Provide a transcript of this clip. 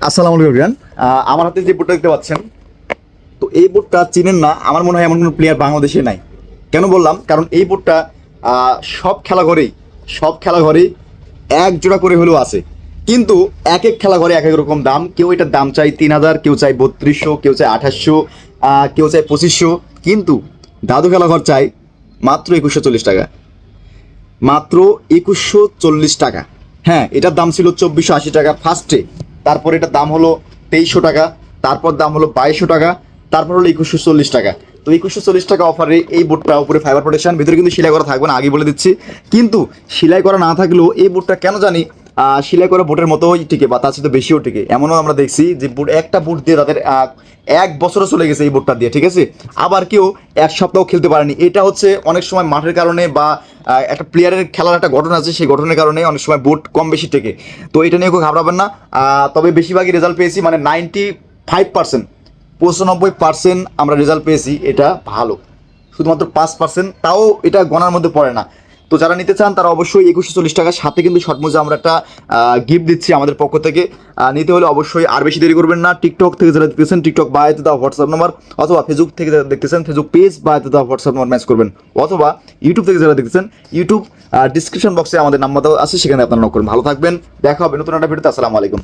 আসসালামু আলাইকুম এভরিওয়ান। আমার হাতে যে বোর্ডটা দেখতে পাচ্ছেন, তো এই বোর্ডটা চিনেন না, আমার মনে হয় এমন কোনো প্লেয়ার বাংলাদেশে নাই। কেন বললাম? কারণ এই বোর্ডটা সব খেলাঘরেই সব খেলাঘরেই এক জোড়া করে হলেও আছে। কিন্তু এক এক খেলাঘরে এক এক রকম দাম। কেউ এটার দাম চাই 3,000, কেউ চাই 3200, কেউ চাই 2800, কেউ চাই 2500। কিন্তু দাদু খেলাঘর চাই মাত্র 2140 টাকা। মাত্র 2140 টাকা। হ্যাঁ, এটার দাম ছিল 2480 টাকা ফার্স্টে। তারপর এটার দাম হলো 2300 টাকা। তারপর দাম হলো 2200 টাকা। তারপর হলো 2140 টাকা। তো 2140 টাকা অফারে এই বোর্ডটা উপরে ফাইবার প্রোটেকশন, ভিতরে কিন্তু সেলাই করা থাকবে না, আগে বলে দিচ্ছি। কিন্তু সেলাই করা না থাকলেও এই বোর্ডটা কেন জানি সেলাই করা বোর্ডের মতোই টিকে, বা তার সাথে বেশিও টিকে। এমনও আমরা দেখছি যে বোর্ড, একটা বোর্ড দিয়ে তাদের 1 বছরও চলে গেছে এই বোর্ডটা দিয়ে, ঠিক আছে। আবার কেউ 1 সপ্তাহ খেলতে পারেনি। এটা হচ্ছে অনেক সময় মাঠের কারণে বা একটা প্লেয়ারের খেলার একটা গঠন আছে, সেই গঠনের কারণে অনেক সময় বোর্ড কম বেশি টেকে। তো এটা নিয়ে খুব ঘাবড়াবেন না। তবে বেশিরভাগই রেজাল্ট পেয়েছি, মানে 95%, 95% আমরা রেজাল্ট পেয়েছি এটা ভালো। শুধুমাত্র 5%, তাও এটা গণার মধ্যে পড়ে না। তো যারা নিতে চান তারা অবশ্যই 2140 টাকার সাথে কিন্তু শর্ট মোজা আমরা একটা গিফট দিচ্ছি আমাদের পক্ষ থেকে। নিতে হলে অবশ্যই আর বেশি দেরি করবেন না। টিকটক থেকে যারা দেখতেছেন, টিকটক বা এতে দেওয়া হোয়াটসঅ্যাপ নাম্বার, অথবা ফেসবুক থেকে যারা দেখতেছেন ফেসবুক পেজ বা এতে দেওয়া হোয়াটসঅ্যাপ নাম্বার ম্যাচ করবেন, অথবা ইউটিউব থেকে যারা দেখতেছেন ইউটিউব ডিসক্রিপশন বক্সে আমাদের নাম্বার দেওয়া আছে, সেখানে আপনারা নক করুন। ভালো থাকবেন, দেখা হবে নতুন একটা ভিডিওতে। আসসালামু আলাইকুম।